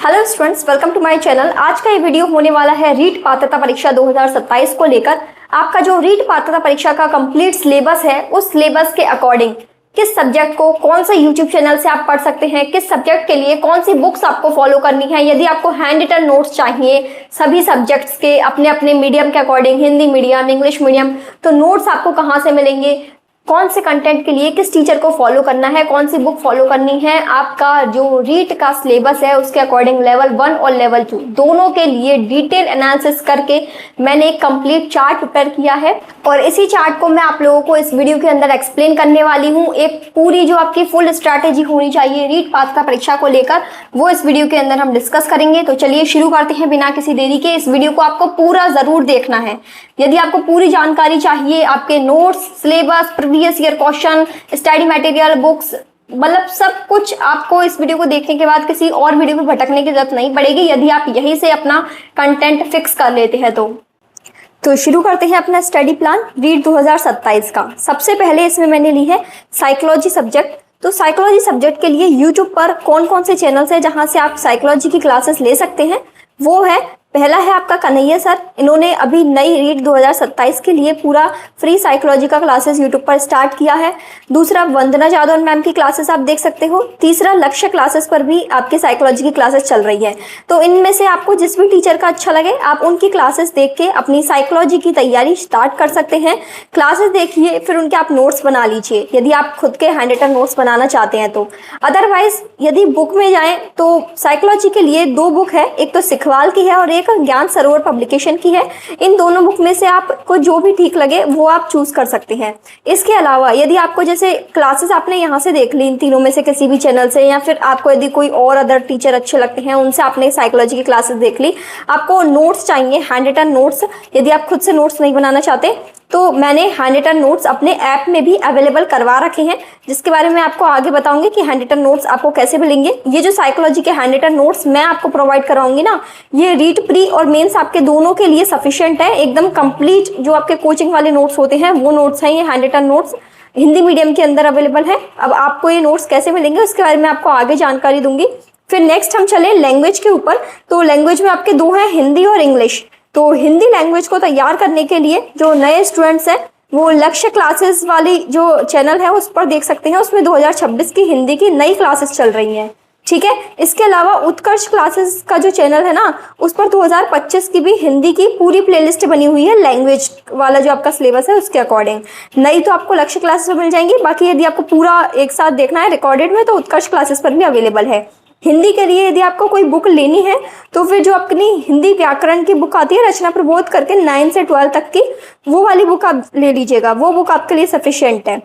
Hello students, welcome to my channel. आज का ये वीडियो होने वाला है रीट पात्रता परीक्षा 2027 को लेकर। आपका जो रीट पात्रता परीक्षा का कंप्लीट सिलेबस है, उस सिलेबस के अकॉर्डिंग किस सब्जेक्ट को कौन से यूट्यूब चैनल से आप पढ़ सकते हैं, किस सब्जेक्ट के लिए कौन सी बुक्स आपको फॉलो करनी है। यदि आपको हैंड रिटन नोट्स चाहिए सभी सब्जेक्ट्स के अपने अपने मीडियम के according, Hindi medium, English medium, तो नोट्स आपको कहाँ से मिलेंगे, कौन से कंटेंट के लिए किस टीचर को फॉलो करना है, कौन सी बुक फॉलो करनी है। आपका जो रीट का सिलेबस है उसके अकॉर्डिंग लेवल 1 और लेवल 2 दोनों के लिए डिटेल एनालिसिस करके मैंने एक कंप्लीट चार्ट प्रिपेयर किया है और इसी चार्ट को मैं आप लोगों को इस वीडियो के अंदर एक्सप्लेन करने वाली हूँ। एक पूरी जो आपकी फुल स्ट्रैटेजी होनी चाहिए रीट पात्रता परीक्षा को लेकर, वो इस वीडियो के अंदर हम डिस्कस करेंगे। तो चलिए शुरू करते हैं बिना किसी देरी के। इस वीडियो को आपको पूरा जरूर देखना है। यदि आपको पूरी जानकारी चाहिए, आपके notes, syllabus, previous year question, study material, books, मतलब सब कुछ आपको इस वीडियो को देखने के बाद किसी और वीडियो में भटकने की जरूरत नहीं पड़ेगी, यदि आप यहीं से अपना कंटेंट फिक्स कर लेते हैं तो शुरू करते हैं अपना स्टडी प्लान रीट 2027 का। सबसे पहले इसमें मैंने ली है साइकोलॉजी सब्जेक्ट। तो साइकोलॉजी सब्जेक्ट के लिए यूट्यूब पर कौन कौन से चैनल्स हैं जहां से आप साइकोलॉजी की क्लासेस ले सकते हैं, वो है, पहला है आपका कन्हैया सर। इन्होंने अभी नई रीट 2027 के लिए पूरा फ्री साइकोलॉजी का क्लासेस यूट्यूब पर स्टार्ट किया है। दूसरा वंदना जादव मैम की क्लासेस आप देख सकते हो। तीसरा लक्ष्य क्लासेस पर भी आपकी साइकोलॉजी की क्लासेस चल रही है। तो इनमें से आपको जिस भी टीचर का अच्छा लगे आप उनकी क्लासेस देख के अपनी साइकोलॉजी की तैयारी स्टार्ट कर सकते हैं। क्लासेस देखिए, फिर उनके आप नोट्स बना लीजिए यदि आप खुद के हैंड रिटन नोट्स बनाना चाहते हैं तो। अदरवाइज यदि बुक में जाएं तो साइकोलॉजी के लिए 2 बुक है, एक तो सिखवाल की है और एक ज्ञान सरोवर पब्लिकेशन की है। इन दोनों बुक में से आपको जो भी ठीक लगे वो आप चूज कर सकते हैं। इसके अलावा यदि आपको जैसे क्लासेस आपने यहाँ से देख ली इन तीनों में से किसी भी चैनल से, या फिर आपको यदि कोई और अदर टीचर अच्छे लगते हैं उनसे आपने साइकोलॉजी की क्लासेस देख ली, आपको नोट्स चाहिए, हैंड रिटन नोट्स, यदि आप खुद से नोट्स नहीं बनाना चाहते तो मैंने हैंड रिटन नोट्स अपने ऐप में भी अवेलेबल करवा रखे हैं, जिसके बारे में आपको आगे बताऊंगी कि हैंड रिटन नोट्स आपको कैसे मिलेंगे। ये जो साइकोलॉजी के हैंड रिटन नोट्स मैं आपको प्रोवाइड कराऊंगी ना, ये रीट प्री और मेंस आपके दोनों के लिए सफिशिएंट है। एकदम कंप्लीट जो आपके कोचिंग वाले नोट्स होते हैं वो नोट्स हैं ये hand written notes, Hindi medium के अंदर अवेलेबल है। अब आपको ये नोट्स कैसे मिलेंगे उसके बारे में आपको आगे जानकारी दूंगी। फिर नेक्स्ट हम चले लैंग्वेज के ऊपर। तो लैंग्वेज में आपके 2 हैं, हिंदी और इंग्लिश। तो हिंदी लैंग्वेज को तैयार करने के लिए जो नए स्टूडेंट्स हैं वो लक्ष्य क्लासेस वाली जो चैनल है उस पर देख सकते हैं। उसमें 2026 की हिंदी की नई क्लासेस चल रही हैं, ठीक है। इसके अलावा उत्कर्ष क्लासेस का जो चैनल है ना, उस पर 2025 की भी हिंदी की पूरी प्लेलिस्ट बनी हुई है लैंग्वेज वाला जो आपका सिलेबस है उसके अकॉर्डिंग। नई तो आपको लक्ष्य क्लासेस में मिल जाएंगी, बाकी यदि आपको पूरा एक साथ देखना है रिकॉर्डेड में तो उत्कर्ष क्लासेस पर भी अवेलेबल है। हिंदी के लिए यदि आपको कोई बुक लेनी है तो फिर जो अपनी हिंदी व्याकरण की बुक आती है रचना प्रबोध करके 9 से 12 तक की, वो वाली बुक आप ले लीजिएगा, वो बुक आपके लिए सफिशिएंट है।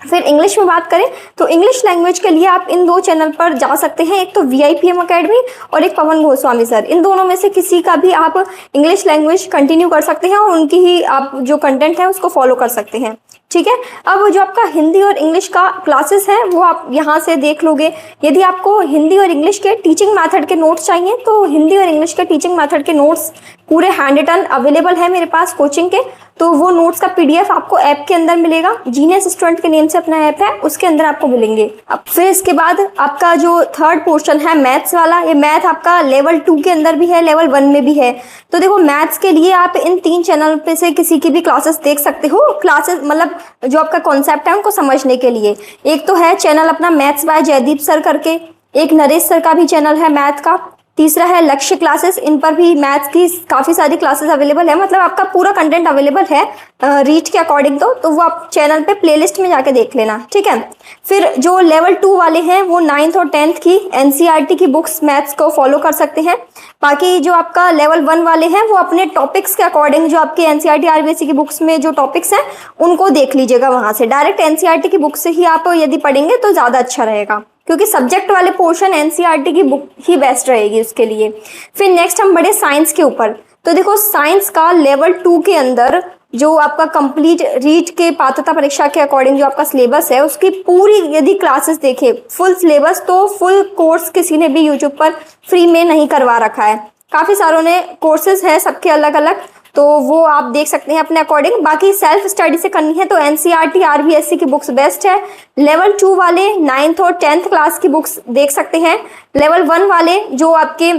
फिर इंग्लिश में बात करें तो इंग्लिश लैंग्वेज के लिए आप इन 2 चैनल पर जा सकते हैं, एक तो VIPM अकेडमी और एक पवन गोस्वामी सर। इन दोनों में से किसी का भी आप इंग्लिश लैंग्वेज कंटिन्यू कर सकते हैं और उनकी ही आप जो कंटेंट है उसको फॉलो कर सकते हैं, ठीक है। अब जो आपका हिंदी और इंग्लिश का क्लासेस है वो आप यहाँ से देख लोगे। यदि आपको हिंदी और इंग्लिश के टीचिंग मेथड के नोट्स चाहिए तो हिंदी और इंग्लिश के टीचिंग मेथड के नोट्स पूरे हैंड रिटन अवेलेबल है मेरे पास कोचिंग के। तो वो नोट्स का PDF आपको ऐप के अंदर मिलेगा, जीनियस स्टूडेंट के नेम से अपना ऐप है, उसके अंदर आपको मिलेंगे। अब फिर इसके बाद आपका जो थर्ड पोर्शन है मैथ्स वाला, ये मैथ आपका लेवल 2 के अंदर भी है, लेवल 1 में भी है। तो देखो मैथ्स के लिए आप इन 3 चैनल पे से किसी की भी क्लासेस देख सकते हो। क्लासेस मतलब जो आपका कॉन्सेप्ट है उनको समझने के लिए। एक तो है चैनल अपना मैथ्स बाय जयदीप सर करके, एक नरेश सर का भी चैनल है मैथ का। तीसरा है लक्ष्य क्लासेस, इन पर भी मैथ्स की काफ़ी सारी क्लासेस अवेलेबल है, मतलब आपका पूरा कंटेंट अवेलेबल है रीट के अकॉर्डिंग। तो वो आप चैनल पे प्लेलिस्ट में जाके देख लेना, ठीक है। फिर जो लेवल 2 वाले हैं वो 9th और 10th की NCERT की बुक्स मैथ्स को फॉलो कर सकते हैं। बाकी जो आपका लेवल 1 वाले हैं वो अपने टॉपिक्स के अकॉर्डिंग जो आपके NCERT RBSE की बुक्स में जो टॉपिक्स हैं उनको देख लीजिएगा वहाँ से। डायरेक्ट NCERT की बुक से ही आप यदि पढ़ेंगे तो ज़्यादा अच्छा रहेगा, क्योंकि सब्जेक्ट वाले पोर्शन NCERT की बुक ही बेस्ट रहेगी उसके लिए। फिर नेक्स्ट हम बढ़े साइंस के ऊपर। तो देखो साइंस का लेवल 2 के अंदर जो आपका कंप्लीट रीट के पात्रता परीक्षा के अकॉर्डिंग जो आपका सिलेबस है उसकी पूरी यदि क्लासेस देखें फुल सिलेबस, तो फुल कोर्स किसी ने भी यूट्यूब पर फ्री में नहीं करवा रखा है। काफ़ी सारों ने कोर्सेज है सबके अलग अलग, तो वो आप देख सकते हैं अपने अकॉर्डिंग। बाकी सेल्फ स्टडी से करनी है तो एनसीईआरटी आरबीएससी की बुक्स बेस्ट है। लेवल 2 वाले 9th और 10th क्लास की बुक्स देख सकते हैं। लेवल 1 वाले जो आपके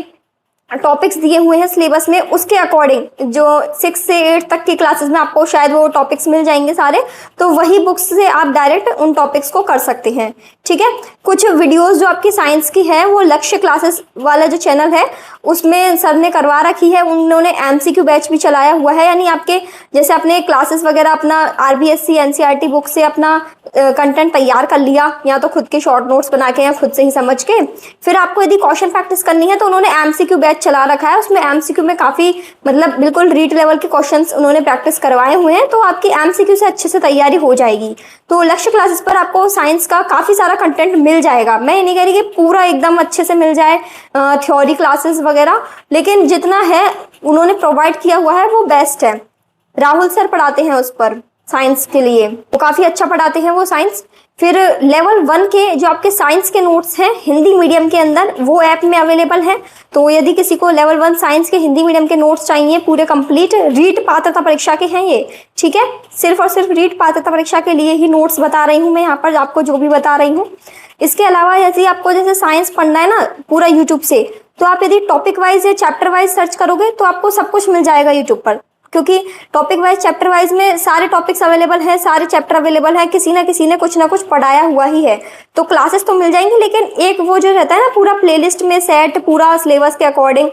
टॉपिक्स दिए हुए हैं सिलेबस में उसके अकॉर्डिंग जो 6 से 8 तक की क्लासेस में आपको शायद वो टॉपिक्स मिल जाएंगे सारे, तो वही बुक्स से आप डायरेक्ट उन टॉपिक्स को कर सकते हैं। ठीक है, कुछ वीडियोस जो आपकी साइंस की है वो लक्ष्य क्लासेस वाला जो चैनल है उसमें सर ने करवा रखी है। उन्होंने एमसीक्यू बैच भी चलाया हुआ है, यानी आपके जैसे अपने क्लासेस वगैरह अपना आरबीएससी एनसीईआरटी बुक से अपना कंटेंट तैयार कर लिया, या तो खुद के शॉर्ट नोट्स बना के या खुद से ही समझ के, फिर आपको यदि क्वेश्चन प्रैक्टिस करनी है तो उन्होंने एमसीक्यू बैच चला रखा है। उसमें एमसीक्यू में काफी मतलब बिल्कुल रीड लेवल के क्वेश्चंस उन्होंने प्रैक्टिस करवाए हुए हैं, तो आपकी एमसीक्यू से अच्छे से तैयारी हो जाएगी। तो लक्ष्य क्लासेस पर आपको साइंस का काफी सारा कंटेंट मिल जाएगा। मैं ये नहीं कह रही कि पूरा एकदम अच्छे से मिल जाए थ्योरी क्लासेस वगैरह, लेकिन जितना है उन्होंने प्रोवाइड किया हुआ है वो बेस्ट है। राहुल सर पढ़ाते हैं उस पर साइंस के लिए, वो काफी अच्छा पढ़ाते हैं वो साइंस। फिर लेवल 1 के जो आपके साइंस के नोट्स हैं हिंदी मीडियम के अंदर वो ऐप में अवेलेबल हैं। तो यदि किसी को लेवल 1 साइंस के हिंदी मीडियम के नोट्स चाहिए पूरे कंप्लीट, रीट पात्रता परीक्षा के हैं ये, ठीक है, सिर्फ और सिर्फ रीट पात्रता परीक्षा के लिए ही नोट्स बता रही हूँ मैं यहाँ पर आपको जो भी बता रही हूँ। इसके अलावा यदि आपको जैसे साइंस पढ़ना है ना पूरा यूट्यूब से, तो आप यदि टॉपिक वाइज या चैप्टर वाइज सर्च करोगे तो आपको सब कुछ मिल जाएगा यूट्यूब पर, क्योंकि टॉपिक वाइज चैप्टर वाइज में सारे टॉपिक्स अवेलेबल हैं, सारे चैप्टर अवेलेबल है, किसी ना कुछ ना कुछ पढ़ाया हुआ ही है। तो क्लासेस तो मिल जाएंगी, लेकिन एक वो जो रहता है ना पूरा प्लेलिस्ट में सेट पूरा सिलेबस के अकॉर्डिंग,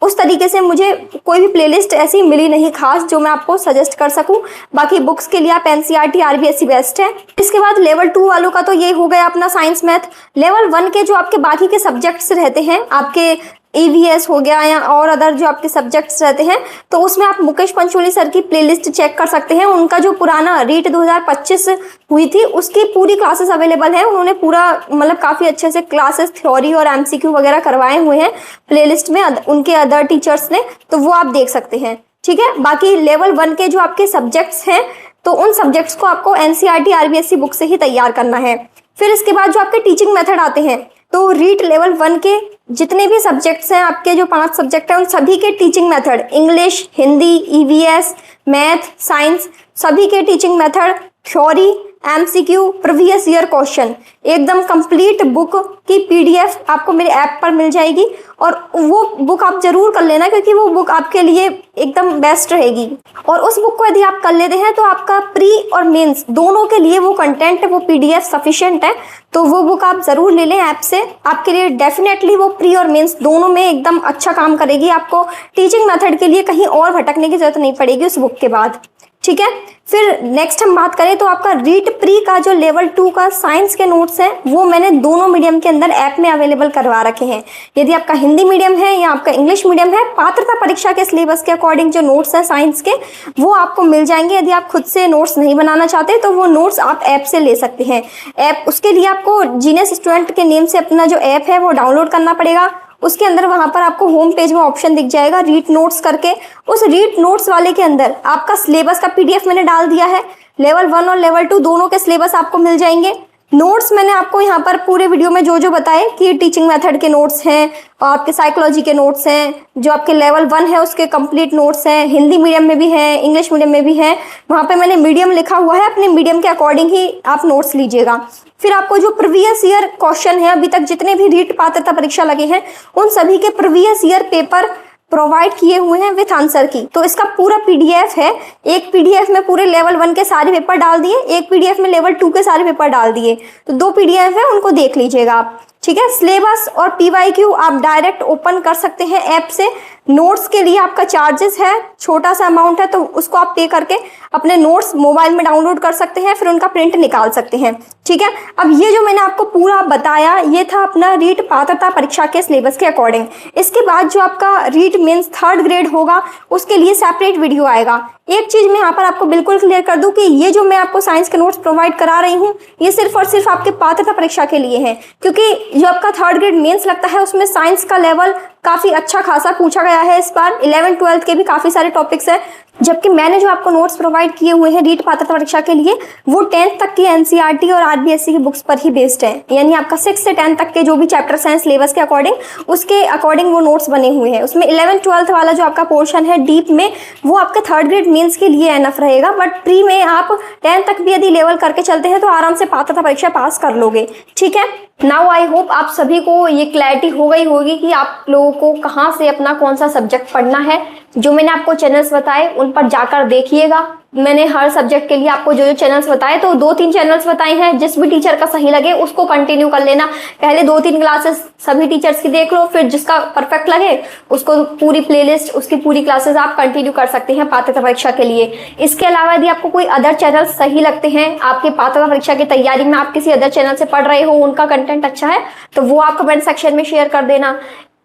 उस तरीके से मुझे कोई भी प्लेलिस्ट ऐसी मिली नहीं खास जो मैं आपको सजेस्ट कर सकूं। बाकी बुक्स के लिए आप एनसीईआरटी आरबीएससी बेस्ट है। इसके बाद लेवल 2 वालों का तो ये हो गया अपना साइंस मैथ। लेवल 1 के जो आपके बाकी के सब्जेक्ट्स रहते हैं, आपके ईवीएस हो गया या और अदर जो आपके सब्जेक्ट्स रहते हैं, तो उसमें आप मुकेश पंचोली सर की प्लेलिस्ट चेक कर सकते हैं। उनका जो पुराना रीट 2025 हुई थी उसकी पूरी क्लासेस अवेलेबल है। उन्होंने पूरा मतलब काफी अच्छे से क्लासेस थ्योरी और एमसीक्यू वगैरह करवाए हुए हैं प्लेलिस्ट में उनके अदर टीचर्स ने, तो वो आप देख सकते हैं। ठीक है, बाकी लेवल 1 के जो आपके सब्जेक्ट्स हैं तो उन सब्जेक्ट्स को आपको एनसीईआरटी आरबीएससी बुक से ही तैयार करना है। फिर इसके बाद जो आपके टीचिंग मेथड आते हैं, तो रीट लेवल 1 के जितने भी सब्जेक्ट्स हैं आपके जो 5 सब्जेक्ट हैं उन सभी के teaching method, English, Hindi, EVS, math, science, सभी के teaching method, theory, MCQ, previous year question, एकदम कंप्लीट बुक की पीडीएफ आपको मेरे ऐप पर मिल जाएगी। और वो बुक आप जरूर कर लेना, क्योंकि वो बुक आपके लिए एकदम बेस्ट रहेगी। और उस बुक को यदि आप कर लेते हैं तो आपका प्री और मेंस दोनों के लिए वो कंटेंट वो पीडीएफ सफिशिएंट है। तो वो बुक आप जरूर ले लें ऐप से, आपके लिए डेफिनेटली वो प्री और मेंस दोनों में एकदम अच्छा काम करेगी। आपको टीचिंग मेथड के लिए कहीं और भटकने की जरूरत नहीं पड़ेगी उस बुक के बाद। ठीक है, फिर नेक्स्ट हम बात करें तो आपका रीट प्री का जो लेवल 2 का साइंस के नोट्स हैं वो मैंने दोनों मीडियम के अंदर ऐप में अवेलेबल करवा रखे हैं। यदि आपका हिंदी मीडियम है या आपका इंग्लिश मीडियम है, पात्रता परीक्षा के सिलेबस के अकॉर्डिंग जो नोट्स है साइंस के वो आपको मिल जाएंगे। यदि आप खुद से नोट्स नहीं बनाना चाहते तो वो नोट्स आप ऐप से ले सकते हैं। ऐप उसके लिए आपको जीनियस स्टूडेंट के नेम से अपना जो ऐप है वो डाउनलोड करना पड़ेगा। उसके अंदर वहां पर आपको होम पेज में ऑप्शन दिख जाएगा रीट नोट्स करके। उस रीट नोट्स वाले के अंदर आपका सिलेबस का पीडीएफ मैंने डाल दिया है। लेवल 1 और लेवल 2 दोनों के सिलेबस आपको मिल जाएंगे। नोट्स मैंने आपको यहाँ पर पूरे वीडियो में जो जो बताए कि टीचिंग मेथड के नोट्स हैं, आपके साइकोलॉजी के नोट्स हैं, जो आपके लेवल 1 है उसके कंप्लीट नोट्स हैं, हिंदी मीडियम में भी हैं, इंग्लिश मीडियम में भी हैं। वहाँ पे मैंने मीडियम लिखा हुआ है, अपने मीडियम के अकॉर्डिंग ही आप नोट्स लीजिएगा। फिर आपको जो प्रीवियस ईयर क्वेश्चन है, अभी तक जितने भी रीट पात्रता परीक्षा लगे हैं उन सभी के प्रीवियस ईयर पेपर प्रोवाइड किए हुए हैं विथ आंसर की। तो इसका पूरा पीडीएफ है, एक पीडीएफ में पूरे लेवल 1 के सारे पेपर डाल दिए, एक पीडीएफ में लेवल 2 के सारे पेपर डाल दिए, तो 2 पीडीएफ है, उनको देख लीजिएगा आप। ठीक है, सिलेबस और पीवाईक्यू आप डायरेक्ट ओपन कर सकते हैं ऐप से। नोट्स के लिए आपका चार्जेस है, छोटा सा अमाउंट है, तो उसको आप पे करके अपने नोट्स मोबाइल में डाउनलोड कर सकते हैं, फिर उनका प्रिंट निकाल सकते हैं। ठीक है, अब ये जो मैंने आपको पूरा बताया ये था अपना रीट पात्रता परीक्षा के सिलेबस के अकॉर्डिंग। इसके बाद जो आपका रीट मीन्स 3rd ग्रेड होगा उसके लिए सेपरेट वीडियो आएगा। एक चीज मैं यहाँ पर आपको बिल्कुल क्लियर कर दूं कि ये जो मैं आपको साइंस के नोट्स प्रोवाइड करा रही हूँ ये सिर्फ और सिर्फ आपके पात्रता परीक्षा के लिए है, क्योंकि जो आपका 3rd ग्रेड मेंस लगता है उसमें साइंस का लेवल काफी अच्छा खासा पूछा गया है। इस बार 11th 12th के भी काफी सारे टॉपिक्स हैं, जबकि मैंने जो आपको नोट्स प्रोवाइड किए हुए हैं रीट पात्रता परीक्षा के लिए वो 10th तक की एनसीईआरटी और आरबीएससी की बुक्स पर ही बेस्ड है। यानी आपका 6 से 10 तक के जो भी चैप्टर हैं सिलेबस के अकॉर्डिंग उसके अकॉर्डिंग वो नोट्स बने हुए हैं। उसमें 11th 12th वाला जो आपका पोर्शन है डीप में वो आपका 3rd ग्रेड मेंस के लिए एनफ रहेगा, बट प्री में आप 10th तक भी यदि लेवल करके चलते हैं तो आराम से पात्रता परीक्षा पास कर लोगे। ठीक है, नाउ आई होप आप सभी को ये क्लैरिटी हो गई होगी कि आप लोगों को कहाँ से अपना कौन सा सब्जेक्ट पढ़ना है। जो मैंने आपको चैनल्स बताए उन पर जाकर देखिएगा। मैंने हर सब्जेक्ट के लिए आपको जो जो चैनल्स बताए तो 2-3 चैनल्स बताए हैं, जिस भी टीचर का सही लगे उसको कंटिन्यू कर लेना। पहले 2-3 क्लासेस सभी टीचर्स की देख लो, फिर जिसका परफेक्ट लगे उसको पूरी प्लेलिस्ट उसकी पूरी क्लासेस आप कंटिन्यू कर सकते हैं पात्रता परीक्षा के लिए। इसके अलावा यदि आपको कोई अदर चैनल सही लगते हैं आपके पात्रता परीक्षा की तैयारी में, आप किसी अदर चैनल से पढ़ रहे हो, उनका कंटेंट अच्छा है तो वो आप कमेंट सेक्शन में शेयर कर देना।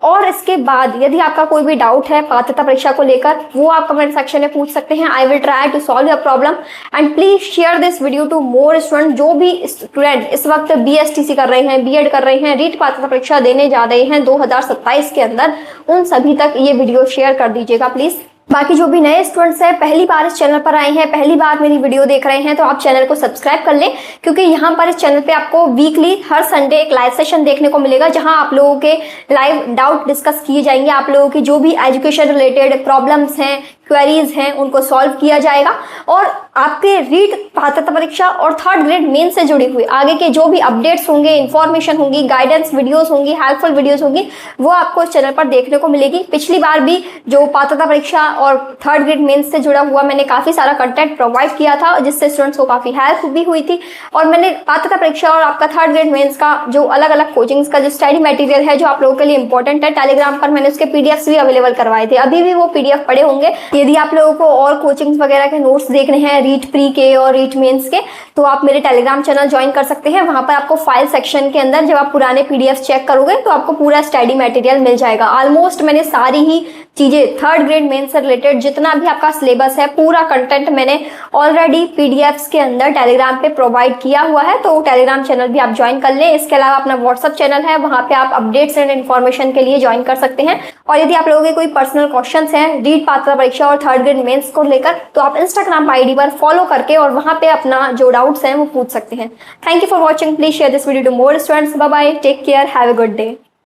और इसके बाद यदि आपका कोई भी डाउट है पात्रता परीक्षा को लेकर वो आप कमेंट सेक्शन में पूछ सकते हैं। I will try to solve your problem and please share this video to more student. जो भी स्टूडेंट इस वक्त बीएसटीसी कर रहे हैं, बीएड कर रहे हैं, रीट पात्रता परीक्षा देने जा रहे हैं 2027 के अंदर, उन सभी तक ये वीडियो शेयर कर दीजिएगा प्लीज। बाकी जो भी नए स्टूडेंट्स हैं, पहली बार इस चैनल पर आए हैं, पहली बार मेरी वीडियो देख रहे हैं तो आप चैनल को सब्सक्राइब कर लें, क्योंकि यहाँ पर इस चैनल पे आपको वीकली हर संडे एक लाइव सेशन देखने को मिलेगा जहां आप लोगों के लाइव डाउट डिस्कस किए जाएंगे। आप लोगों की जो भी एजुकेशन रिलेटेड प्रॉब्लम्स हैं, क्वेरीज हैं, उनको सॉल्व किया जाएगा और आपके रीट पात्रता परीक्षा और 3rd ग्रेड मेन से जुड़े हुए आगे के जो भी अपडेट्स होंगे, इंफॉर्मेशन होंगी, गाइडेंस वीडियोस होंगी, हेल्पफुल वीडियोस होंगी, वो आपको इस चैनल पर देखने को मिलेगी। पिछली बार भी जो पात्रता परीक्षा और 3rd ग्रेड मेंस से जुड़ा हुआ मैंने काफी सारा कंटेंट प्रोवाइड किया था जिससे स्टूडेंट्स को काफी हेल्प भी हुई थी। और मैंने पात्रता परीक्षा और आपका 3rd ग्रेड मेंस का जो अलग अलग कोचिंग्स का जो स्टडी मटेरियल है जो आप लोगों के लिए इंपॉर्टेंट है, टेलीग्राम पर मैंने उसके पीडीएफ्स भी अवेलेबल करवाए थे। अभी भी वो पीडीएफ पड़े होंगे। यदि आप लोगों को और कोचिंग्स वगैरह के नोट्स देखने हैं रीट प्री के और रीट मेंस के, तो आप मेरे टेलीग्राम चैनल ज्वाइन कर सकते हैं। वहां पर आपको फाइल सेक्शन के अंदर जब आप पुराने पीडीएफ चेक करोगे तो आपको पूरा स्टडी मटेरियल मिल जाएगा। ऑलमोस्ट मैंने सारी ही चीजें 3rd ग्रेड मेंस से रिलेटेड जितना भी आपका सिलेबस है पूरा कंटेंट मैंने ऑलरेडी पीडीएफ्स के अंदर टेलीग्राम पे प्रोवाइड किया हुआ है, तो टेलीग्राम चैनल भी आप ज्वाइन कर लें। इसके अलावा अपना व्हाट्सअप चैनल है, वहां पे आप अपडेट्स एंड इन्फॉर्मेशन के लिए ज्वाइन कर सकते हैं। और यदि आप लोगों के कोई पर्सनल क्वेश्चंस हैं रीट पात्रता परीक्षा और 3rd ग्रेड मेंस को लेकर तो आप इंस्टाग्राम आईडी पर फॉलो करके और वहां पे अपना जो डाउट्स हैं वो पूछ सकते हैं। Thank you for watching. Please share this video to more students. Bye bye, take care, have a good day.